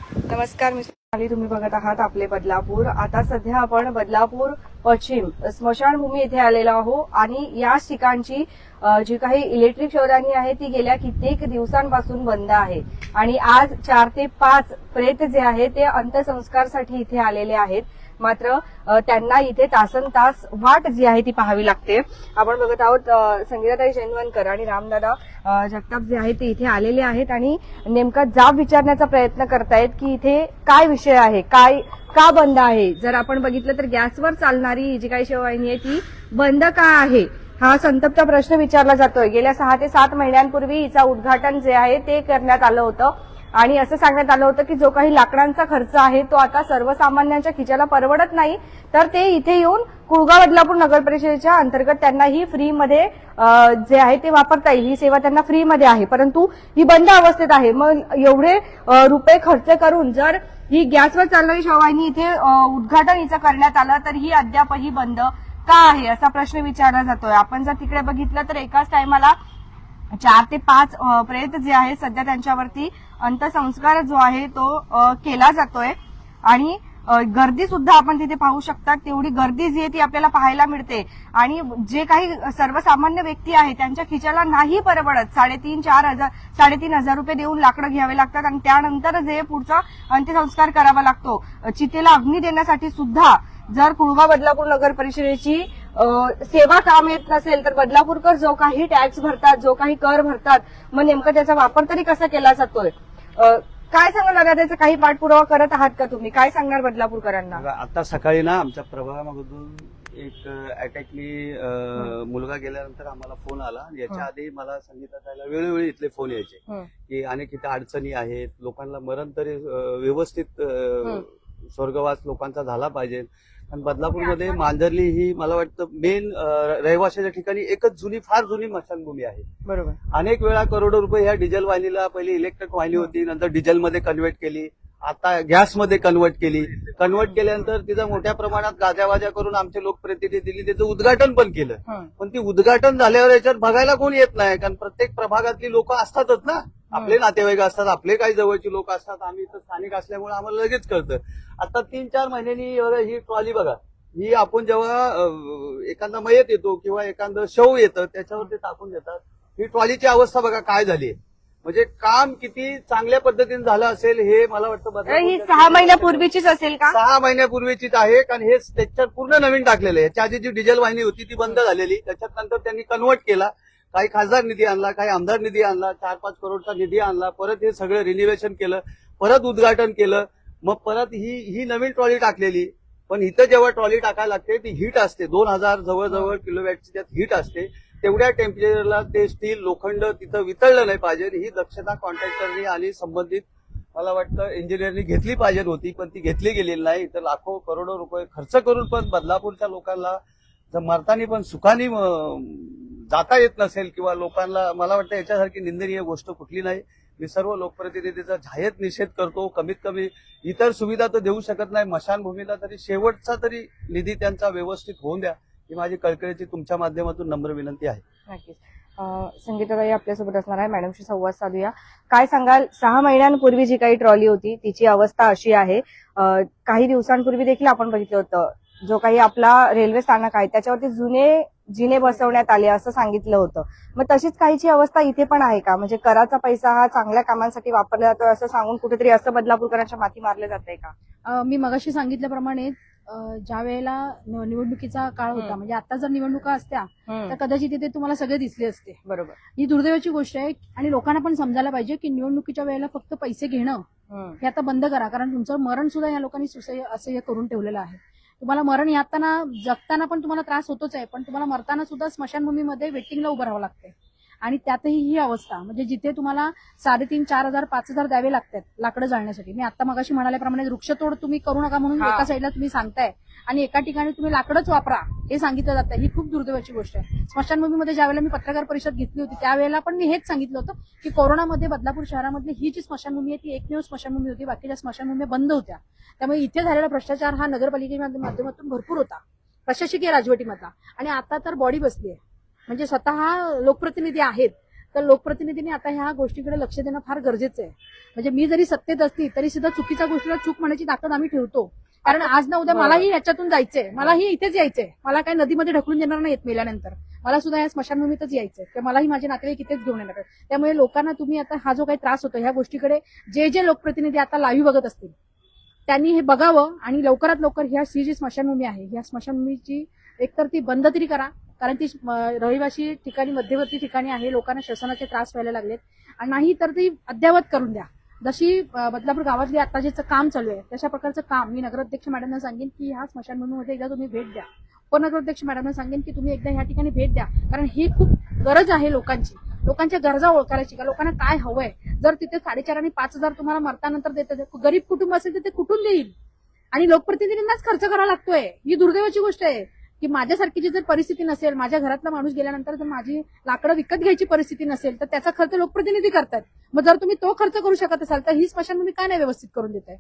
नमस्कार, मी सोनाली. तुम्ही बघत आहात आपले बदलापूर. आता सध्या आपण बदलापूर पश्चिम स्मशानभूमी येथे आलेलो आहोत आणि याच ठिकाणची जी काही इलेक्ट्रिक शोधानी आहे ती गेल्या कित्येक दिवसांपासून बंद आहे आणि आज 4 ते 5 प्रेत जे आहे ते अंत्यसंस्कारसाठी इथे आलेले आहेत. मात्र त्यांना इथे तासन तास वाट जी आहे ती पाहावी लागते. आपण बघत आहोत संगीताताई जैनवनकर आणि रामदादा जगताप जे आहे ते इथे आलेले आहेत आणि नेमका जाब विचारण्याचा प्रयत्न करतायत की इथे काय विषय आहे, काय का बंद आहे. जर आपण बघितलं तर गॅसवर चालणारी जी काही सेवावाहिनी आहे ती बंद का आहे हा संतप्त प्रश्न विचारला जातोय. गेल्या 6 ते 7 महिन्यांपूर्वी हिचा उद्घाटन जे आहे ते करण्यात आलं होतं आणि असं सांगण्यात आलं होतं की जो काही लाकडांचा खर्च आहे तो आता सर्वसामान्यांच्या खिशाला परवडत नाही, तर ते इथे येऊन कुळगाव बदलापूर नगर परिषदेच्या अंतर्गत त्यांना ही फ्रीमध्ये जे आहे ते वापरता येईल. ही सेवा त्यांना फ्रीमध्ये आहे, परंतु ही बंद अवस्थेत आहे. मग एवढे रुपये खर्च करून जर ही गॅसवर चालणारी सेवावाहिनी इथे उद्घाटन हिचं करण्यात आलं तर ही अद्यापही बंद का आहे असा प्रश्न विचारला जातोय. आपण जर तिकडे बघितलं तर एकाच टायमाला 4 ते 5 प्रेत जे आहे सध्या त्यांच्यावरती अंत्यसंस्कार जो आहे तो केला जातोय आणि गर्दी सुद्धा आपण तिथे पाहू शकता. तेवढी गर्दी जी आहे ती आपल्याला पाहायला मिळते आणि जे काही सर्वसामान्य व्यक्ती आहे त्यांच्या खिशाला नाही परवडत 3,500 रुपये देऊन लाकडं घ्यावे लागतात आणि त्यानंतर जे पुढचा अंत्यसंस्कार करावा लागतो. चितेला अग्नी देण्यासाठी सुद्धा जर कुळगाव बदलापूर नगर परिषदेची सेवा काम येत नसेल तर बदलापूरकर जो काही टॅक्स भरतात, जो काही कर भरतात, मग नेमका त्याचा वापर तरी कसा केला जातोय. काय सांगाल दादा, त्याचा काही पाठपुरावा करत आहात का तुम्ही? काय सांगणार बदलापूरकरांना? आता सकाळी ना आमच्या प्रभागामधून एक अटॅकनी मुलगा गेल्यानंतर आम्हाला फोन आला. याच्या आधी मला संगीताताईला वेळोवेळी इथले फोन यायचे की अनेक इथे अडचणी आहेत, लोकांना मरण तरी व्यवस्थित स्वर्गवास लोकांचा झाला पाहिजे. आणि बदलापूरमध्ये मांजरली ही मला वाटतं मेन रहिवाशाच्या ठिकाणी एकच फार जुनी स्मशानभूमी आहे. बरोबर. अनेक वेळा करोडो रुपये ह्या डिझेल वाहिनीला, पहिली इलेक्ट्रिक वाहिनी होती, नंतर डिझेलमध्ये कन्व्हर्ट केली, आता गॅसमध्ये कन्व्हर्ट केल्यानंतर तिथं मोठ्या प्रमाणात गाजावाजा करून आमचे लोकप्रतिनिधी दिली, त्याचं उद्घाटन पण केलं. पण ती उद्घाटन झाल्यावर याच्यात बघायला कोणी येत नाही, कारण प्रत्येक प्रभागातली लोक असतातच ना, आपले नातेवाईक असतात, आपले काही जवळची लोक असतात. आम्ही इथं स्थानिक असल्यामुळे आम्हाला लगेच कळतं. आता 3-4 महिन्यांनी ही ट्रॉली बघा, ही आपण जेव्हा एखादा मयत येतो किंवा एखादं शव येतं त्याच्यावर ते टाकून देतात. ही ट्रॉलीची अवस्था बघा काय झाली. म्हणजे काम किती चांगल्या पद्धतीने झालं असेल हे मला वाटतं. ही 6 महिन्यापूर्वीचीच असेल का? 6 महिन्यापूर्वीचीच आहे, कारण हे त्याच्यात पूर्ण नवीन टाकलेलं आहे. याच्या आधी जी डिझेल वाहिनी होती ती बंद झालेली, त्याच्यात नंतर त्यांनी कन्व्हर्ट केला. काही खासदार निधी आणला, काही आमदार निधी आणला, 4-5 करोडचा निधी आणला, परत हे सगळं रिनोव्हेशन केलं, परत उद्घाटन केलं, मग परत ही नवीन ट्रॉली टाकलेली. पण इथं जेव्हा ट्रॉली टाकायला लागते ती हीट असते, 2000 जवळजवळ किलोवॅटची त्यात हीट असते. तेवढ्या टेम्परेचरला ते स्टील लोखंड तिथं वितळलं नाही पाहिजे. ही दक्षता कॉन्ट्रॅक्टरनी आणि संबंधित मला वाटतं इंजिनियरनी घेतली पाहिजे होती, पण ती घेतली गेलेली नाही. इथं लाखो करोडो रुपये खर्च करून पण बदलापूरच्या लोकांना जर मरतानी पण सुखानी जाता येत नसेल किंवा लोकांना, मला वाटतं याच्यासारखी निंदनीय गोष्ट कुठली नाही. मी सर्व लोकप्रतिनिधीचा जाहीर निषेध करतो. कमीत कमी इतर सुविधा तर देऊ शकत नाही, स्मशानभूमीला तरी शेवटचा तरी निधी त्यांचा व्यवस्थित होऊन द्या, ही माझी कळकळीची तुमच्या माध्यमातून नम्र विनंती आहे. नक्कीच. संगीताताई आपल्यासोबत असणार आहे, मॅडमशी संवाद साधूया. काय सांगाल, 6 महिन्यांपूर्वी जी काही ट्रॉली होती तिची अवस्था अशी आहे. काही दिवसांपूर्वी देखील आपण बघितलं होतं जो काही आपला रेल्वे स्थानक आहे त्याच्यावरती जुने जिने बसवण्यात आले असं सांगितलं होतं. मग तशीच काहीची अवस्था इथे पण आहे का? म्हणजे कराचा पैसा हा चांगल्या कामांसाठी वापरला जातोय असं सांगून कुठेतरी असं बदलापूरकरांच्या माथी मारले जाते का? मी मगाशी सांगितल्याप्रमाणे ज्या वेळेला निवडणुकीचा काळ होता, म्हणजे आता जर निवडणुका असत्या तर कदाचित तिथे तुम्हाला सगळे दिसले असते. बरोबर. ही दुर्दैवाची गोष्ट आहे आणि लोकांना पण समजायला पाहिजे की निवडणुकीच्या वेळेला फक्त पैसे घेणं हे आता बंद करा, कारण तुमचं मरण सुद्धा या लोकांनी असं करून ठेवलेलं आहे. तुम्हाला मरण यातना जगताना पण तुम्हाला त्रास होतोच आहे, पण तुम्हाला मरताना सुद्धा स्मशानभूमीमध्ये वेटिंगला उभं राहावं लागतंय. आणि त्यातही ही अवस्था, म्हणजे जिथे तुम्हाला 3,500, 4,000 द्यावे लागतात लाकडं जाळण्यासाठी. मी आता मगाशी म्हणाल्याप्रमाणे वृक्षतोड तुम्ही करू नका म्हणून एका साईडला तुम्ही सांगताय आणि एका ठिकाणी तुम्ही लाकडच वापरा हे सांगितलं जातं. ही खूप दुर्दैवाची गोष्ट आहे. स्मशानभूमीमध्ये ज्यावेळेला मी पत्रकार परिषद घेतली होती त्यावेळेला पण मी हेच सांगितलं होतं की कोरोनामध्ये बदलापूर शहरामधली ही जी स्मशानभूमी आहे ती एकमेव स्मशानभूमी होती, बाकीच्या स्मशानभूमी बंद होत्या. त्यामुळे इथे झालेला भ्रष्टाचार हा नगरपालिकेच्या माध्यमातून भरपूर होता, प्रशासकीय राजवटीमधला. आणि आता तर बॉडी बसली आहे, म्हणजे स्वतः लोकप्रतिनिधी आहेत तर लोकप्रतिनिधींनी आता ह्या गोष्टीकडे लक्ष देणं फार गरजेचं आहे. म्हणजे मी जरी सत्तेत असती तरी सुद्धा चुकीच्या गोष्टीला चूक म्हणायची ताकद आम्ही ठेवतो. कारण आज ना उद्या मलाही याच्यातून जायचंय, मलाही इथेच यायचंय, मला काही नदीमध्ये ढकलून देणार नाहीत मेल्यानंतर, मला सुद्धा या स्मशानभूमीतच यायचंय, तर मलाही माझे नातेवाईक इथेच घेऊन येणार आहेत. त्यामुळे लोकांना तुम्ही आता हा जो काही त्रास होतो ह्या गोष्टीकडे जे लोकप्रतिनिधी आता लाईव्ह बघत असतील त्यांनी हे बघावं आणि लवकरात लवकर ही जी स्मशानभूमी आहे ह्या स्मशानभूमीची एकतर ती बंद तरी करा, कारण ती रहिवासी ठिकाणी मध्यवर्ती ठिकाणी आहे, लोकांना श्वसनाचे त्रास व्हायला लागलेत, आणि नाही तर ती अद्ययावत करून द्या. जशी बदलापूर गावातली आता जे काम चालू आहे तशा प्रकारचं काम मी नगराध्यक्ष मॅडमना सांगेन की ह्या स्मशानभूमीमध्ये एकदा तुम्ही भेट द्या. उपनगराध्यक्ष मॅडमना सांगेन की तुम्ही एकदा ह्या ठिकाणी भेट द्या, कारण ही खूप गरज आहे लोकांची, लोकांच्या गरजा ओळखायची का लोकांना काय हवंय. जर तिथे 4.5 आणि 5,000 तुम्हाला मरतानंतर देतात, गरीब कुटुंब असेल तर ते कुठून देईल, आणि लोकप्रतिनिधींनाच खर्च करावा लागतोय. ही दुर्दैवाची गोष्ट आहे की माझ्यासारखीची जर परिस्थिती नसेल, माझ्या घरातला माणूस गेल्यानंतर जर माझी लाकडं विकत घ्यायची परिस्थिती नसेल तर त्याचा खर्च लोकप्रतिनिधी करतात. मग जर तुम्ही तो खर्च करू शकत असाल तर ही स्मशानभूमी काय नाही व्यवस्थित करून देत आहे.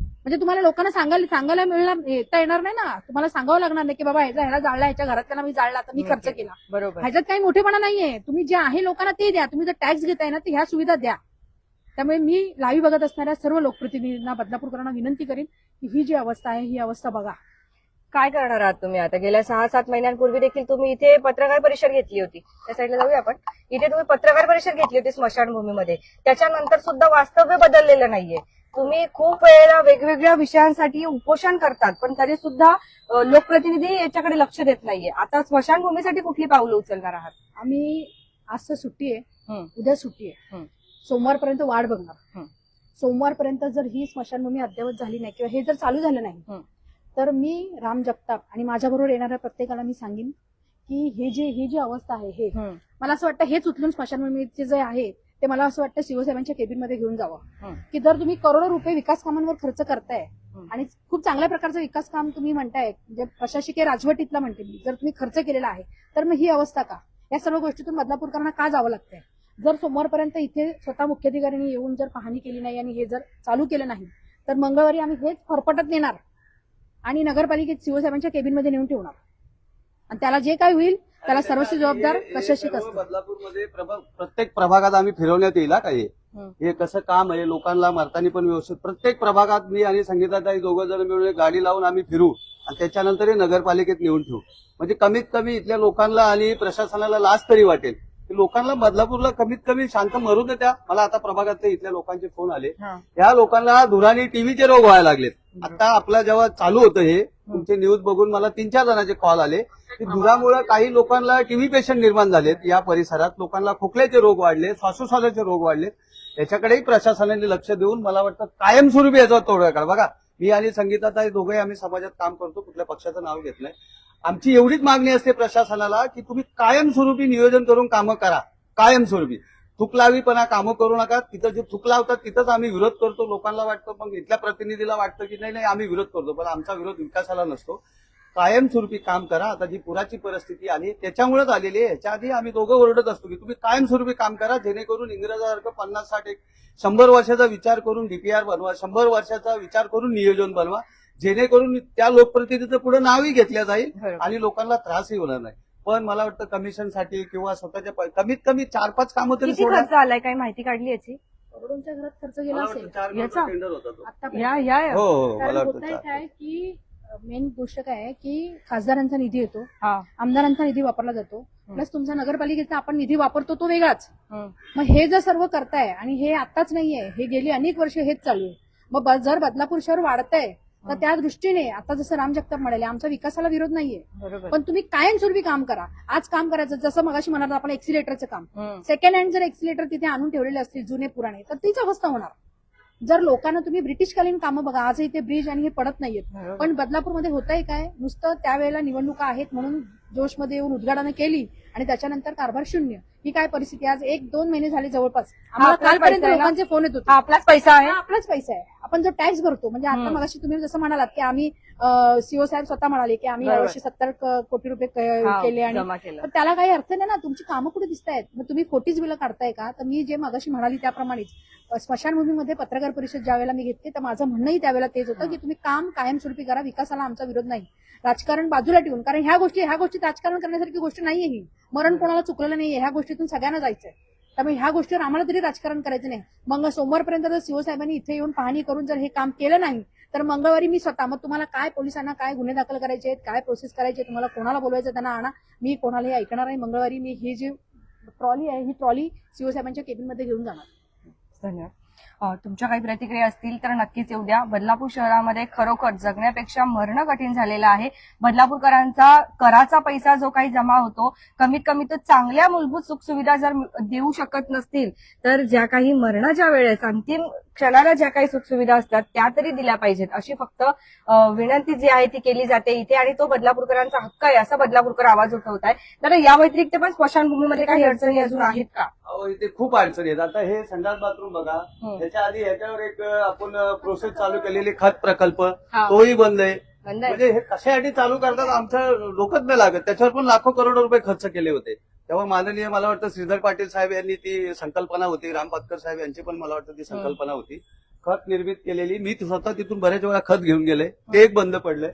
म्हणजे तुम्हाला लोकांना सांगायला येता येणार नाही ना, तुम्हाला सांगावं लागणार नाही की बाबा ह्याला जाळला, ह्याच्या घरातल्याला मी जाळला तर मी खर्च केला. बरोबर. ह्याच्यात काही मोठेपणा नाहीये. तुम्ही जे आहे लोकांना ते द्या, तुम्ही जर टॅक्स घेताय ना तर ह्या सुविधा द्या. त्यामुळे मी लाईव्ह बघत असणाऱ्या सर्व लोकप्रतिनिधींना, बदलापूरकरांना विनंती करेन की ही जी अवस्था आहे ही अवस्था बघा. काय करणार आहात तुम्ही आता? गेल्या 6-7 महिन्यांपूर्वी देखील तुम्ही इथे पत्रकार परिषद घेतली होती, त्या साईडला जाऊया आपण. इथे तुम्ही पत्रकार परिषद घेतली होती स्मशानभूमीमध्ये, त्याच्यानंतर सुद्धा वास्तव्य बदललेलं नाहीये. तुम्ही खूप वेळेला वेगवेगळ्या विषयांसाठी उपोषण करतात, पण तरी सुद्धा लोकप्रतिनिधी याच्याकडे लक्ष देत नाहीये. आता स्मशानभूमीसाठी कुठली पावलं उचलणार आहात? आम्ही आज तर सुट्टी आहे, उद्या सुट्टी आहे, सोमवारपर्यंत वाट बघणार. सोमवारपर्यंत जर ही स्मशानभूमी अद्ययावत झाली नाही किंवा हे जर चालू झालं नाही तर मी राम जगताप आणि माझ्याबरोबर येणाऱ्या प्रत्येकाला मी सांगेन की ही जी अवस्था आहे हे मला असं वाटतं हेच उचलून स्मशानभूमीचे जे आहे ते मला असं वाटतं शिवसाहेबांच्या केबिनमध्ये घेऊन जावं. की जर तुम्ही करोडो रुपये विकास कामांवर खर्च करताय आणि खूप चांगल्या प्रकारचं विकास काम तुम्ही म्हणताय, म्हणजे प्रशासकीय राजवटीतला म्हणते मी, जर तुम्ही खर्च केलेला आहे तर मग ही अवस्था का? या सर्व गोष्टीतून बदलापूरकरांना का जावं लागतंय? जर सोमवारपर्यंत इथे स्वतः मुख्याधिकाऱ्यांनी येऊन जर पाहणी केली नाही आणि हे जर चालू केलं नाही तर मंगळवारी आम्ही हेच फरफटत नेणार आणि नगरपालिकेत शिवसाहेबांच्या केबिनमध्ये नेऊन ठेवणार, आणि त्याला जे काय होईल त्याला सर्वस्व जबाबदार प्रशासक असतो. बदलापूरमध्ये प्रत्येक प्रभागात आम्ही फिरवण्यात येईल का हे कसं काम आहे, लोकांना मारताना पण व्यवस्थित प्रत्येक प्रभागात मी आणि संगीताताई दोघं जण मिळून गाडी लावून आम्ही फिरू आणि त्याच्यानंतर हे नगरपालिकेत नेऊन ठेवू. म्हणजे कमीत कमी इथल्या लोकांना आणि प्रशासनाला लाज तरी वाटेल की लोकांना बदलापूरला कमीत कमी शांत मरू दे. त्या मला आता प्रभागातले इथल्या लोकांचे फोन आले, या लोकांना धुराने टीव्हीचे रोग व्हायला लागलेत. आता आपला जेव्हा चालू होतं हे तुमचे न्यूज बघून मला 3-4 जणांचे कॉल आले की धुरामुळे काही लोकांना टीव्ही पेशंट निर्माण झालेत, या परिसरात लोकांना खोकल्याचे रोग वाढले, श्वासोश्वासाचे रोग वाढले. याच्याकडेही प्रशासनाने लक्ष देऊन मला वाटतं कायमस्वरूपी याचा तोडगा काढा. बघा मी आणि संगीताताई दोघे आम्ही समाजात काम करतो, कुठल्या पक्षाचं नाव घेत नाही. आमची एवढीच मागणी असते प्रशासनाला की तुम्ही कायमस्वरूपी नियोजन करून कामं करा, कायमस्वरूपी थुकलावीपणा कामं करू नका. तिथं जे थुक लावतात तिथंच आम्ही विरोध करतो. लोकांना वाटतं, मग इथल्या प्रतिनिधीला वाटतं की नाही आम्ही विरोध करतो, पण आमचा विरोध विकासाला नसतो. कायमस्वरूपी काम करा. आता जी पुराची परिस्थिती आली त्याच्यामुळेच आलेली आहे. ह्याच्या आधी आम्ही दोघं ओरडत असतो की तुम्ही कायमस्वरूपी काम करा, जेणेकरून इंग्रजासारखं 50-60 100 वर्षाचा विचार करून डीपीआर बनवा, 100 वर्षाचा विचार करून नियोजन बनवा, जेणेकरून त्या लोकप्रतिनिधीचं पुढे नावही घेतलं जाईल आणि लोकांना त्रासही होणार नाही. पण मला वाटतं कमिशनसाठी किंवा स्वतःच्या कमीत कमी 4-5 कामं तरी किती खर्च आलाय? काही माहिती काढली याची? करोडोंच्या घरात खर्च गेला असेल याचा? टेंडर होता तो. आतापर्यंत. हो कारण मला होतंय वाटतं काय की मेन गोष्ट काय आहे की खासदारांचा निधी येतो, हा. आमदारांचा निधी वापरला जातो, प्लस तुमचा नगरपालिकेचा आपण निधी वापरतो तो वेगळाच. मग हे जर सर्व करताय आणि हे आताच नाहीये, हे गेली अनेक वर्ष हेच चालू आहे. मग जर बदलापूर शहर वाढतंय तर त्या दृष्टीने आता जसं राम जगताप म्हणाले आमचा विकासाला विरोध नाहीये, बरोबर. पण तुम्ही कायमस्वरूपी काम करा. आज काम करायचं जसं मगाशी म्हणाल आपण एक्सिलेटरचं काम, सेकंड हँड जर एक्सिलेटर तिथे आणून ठेवलेले असतील जुने पुराणे तर तीच अवस्था होणार. जर लोकांना तुम्ही ब्रिटिशकालीन कामं बघा, आजही ते ब्रिज आणि हे पडत नाहीयेत. पण बदलापूरमध्ये होतंय काय, नुसतं त्यावेळेला निवडणुका आहेत म्हणून जोशमध्ये येऊन उद्घाटन केली आणि त्याच्यानंतर कारभार शून्य. ही काय परिस्थिती? आज 1-2 महिने झाले जवळपास आम्हाला कालपर्यंत लोकांचे फोन येत होते. आपलाच पैसा आहे, आपलाच पैसा आहे. आपण जो टॅक्स भरतो, म्हणजे आता मगाशी तुम्ही जसं म्हणालात की आम्ही सीओ साहेब स्वतः म्हणाले की आम्ही यावर्षी 70 कोटी रुपये केले आणि जमा केलं. पण त्याला काही अर्थ नाही ना. तुमची कामं कुठे दिसत आहेत? मग तुम्ही खोटीच बिलं काढताय का? तर मी जे मगाशी म्हणाली त्याप्रमाणेच स्मशानभूमीमध्ये पत्रकार परिषद ज्या वेळेला मी घेतली तर माझं म्हणणंही त्यावेळेला तेच होतं की तुम्ही काम कायमस्वरूपी करा, विकासाला आमचा विरोध नाही. राजकारण बाजूला ठेवून, कारण ह्या गोष्टी राजकारण करण्यासारखी गोष्ट नाहीये. ही मरण कोणाला चुकलेलं नाहीये, ह्या गोष्टीतून सगळ्यांना जायचंय. त्यामुळे ह्या गोष्टीवर आम्हाला तरी राजकारण करायचं नाही. मग सोमवारपर्यंत जर सीओ साहेबांनी इथे येऊन पाहणी करून जर हे काम केलं नाही तर मंगळवारी मी स्वतः, मग तुम्हाला काय पोलिसांना काय गुन्हे दाखल करायचे आहेत, काय प्रोसेस करायचे, तुम्हाला कोणाला बोलवायचं त्यांना आणा. मी कोणालाही ऐकणार नाही. मंगळवारी मी ही जी ट्रॉली आहे ही ट्रॉली सीओ साहेबांच्या केबिनमध्ये घेऊन जाणार. धन्यवाद. तुमच्या काही प्रतिक्रिया असतील तर नक्कीच येऊ द्या. बदलापूर शहरामध्ये खरोखर जगण्यापेक्षा मरणं कठीण झालेलं आहे. बदलापूरकरांचा कराचा पैसा जो काही जमा होतो, कमीत कमी तो चांगल्या मूलभूत सुखसुविधा जर देऊ शकत नसतील तर ज्या काही मरणाच्या वेळेस अंतिम क्षणाला ज्या काही सुखसुविधा असतात त्या तरी दिल्या पाहिजेत, अशी फक्त विनंती जी आहे ती केली जाते इथे. आणि तो बदलापूरकरांचा हक्क आहे असा बदलापूरकर आवाज उठवत आहे. तर या व्यतिरिक्त पण स्मशानभूमीमध्ये काही अडचणी अजून आहेत का? इथे खूप अडचणी आहेत. आता हे संडास बाथरूम बघा, त्याच्या आधी ह्याच्यावर एक आपण प्रोसेस चालू केलेली खत प्रकल्प, तोही बंद आहे. म्हणजे हे कशासाठी चालू करतात आमचं डोकंच नाही लागत. त्याच्यावर पण लाखो करोड रुपये खर्च केले होते. तेव्हा माननीय मला वाटतं श्रीधर पाटील साहेब यांनी ती संकल्पना होती, राम पाटकर साहेब यांची पण मला वाटतं ती संकल्पना होती, खत निर्मित केलेली. मी स्वतः तिथून बऱ्याच वेळा खत घेऊन गेले, ते एक बंद पडलंय.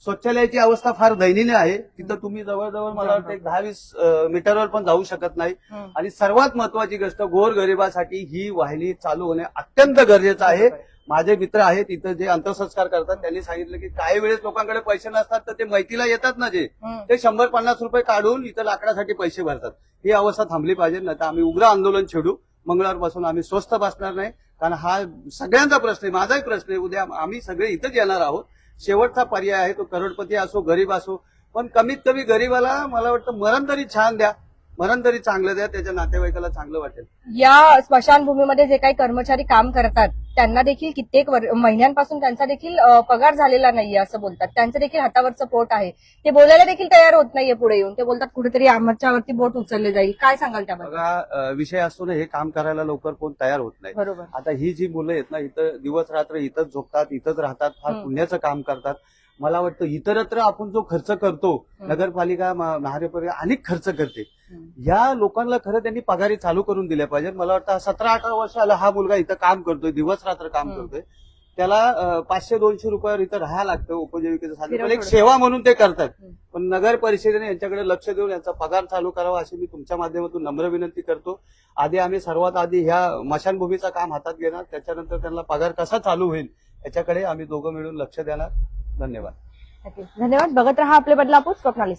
शौचालयाची अवस्था फार दयनीय आहे. तिथं तुम्ही जवळजवळ मला वाटतं 10-20 मीटरवर पण जाऊ शकत नाही. आणि सर्वात महत्वाची गोष्ट, गोरगरिबासाठी ही वाहिनी चालू होणे अत्यंत गरजेचं आहे. माझे मित्र आहेत इथं जे अंत्यसंस्कार करतात, त्यांनी सांगितलं की काही वेळेस लोकांकडे पैसे नसतात तर ते मैतीला येतात ना, जे ते 100-50 रुपये काढून इथं लाकडासाठी पैसे भरतात. ही अवस्था थांबली पाहिजे, नाही तर आम्ही उग्र आंदोलन छेडू. मंगळवारपासून आम्ही स्वस्थ बसणार नाही, कारण हा सगळ्यांचा प्रश्न आहे, माझाही प्रश्न आहे. उद्या आम्ही सगळे इथंच येणार आहोत. शेवटचा पर्याय आहे तो करोडपती असो गरीब असो, पण कमीत कमी गरीबाला मला वाटतं मरण तरी छान द्या, मरण तरी चांगलं द्या, त्याच्या नातेवाईकाला चांगलं वाटेल. या स्मशानभूमीमध्ये जे काही कर्मचारी काम करतात त्यांना देखील कित्येक महिन्यांपासून त्यांचा देखील पगार झालेला नाहीये असं बोलतात. त्यांचं देखील हातावरचं पोट आहे. ते बोलायला देखील तयार होत नाहीये पुढे येऊन. ते बोलतात कुठेतरी आमच्यावरती बोट उचलले जाईल. काय सांगाल त्याबद्दल? बघा, विषय असतो ना, हे काम करायला लवकर कोण तयार होत नाही. बरोबर. आता ही जी मुलं आहेत ना, इथं दिवस रात्र इथंच झोपतात, इथंच राहतात, फार पुण्याचं काम करतात. मला वाटतं इतरत्र आपण जो खर्च करतो, नगरपालिका महानगरपालिका अनेक खर्च करते, या लोकांना खरं त्यांनी पगारी चालू करून दिल्या पाहिजे. मला वाटतं 17-18 वर्षाला हा मुलगा इथं काम करतोय, दिवस रात्र काम करतोय. त्याला 500-200 रुपयावर इथं राहायला लागतं उपजीविकेचं साधन, पण एक सेवा म्हणून ते करतात. पण नगर परिषदेने यांच्याकडे लक्ष देऊन यांचा पगार चालू करावा अशी मी तुमच्या माध्यमातून नम्र विनंती करतो. सर्वात आधी ह्या मशानभूमीचं काम हातात घेणार, त्याच्यानंतर त्यांना पगार कसा चालू होईल याच्याकडे आम्ही दोघं मिळून लक्ष देणार. धन्यवाद. धन्यवाद. बघत रहा आपले बदलापूर स्वप्नाली.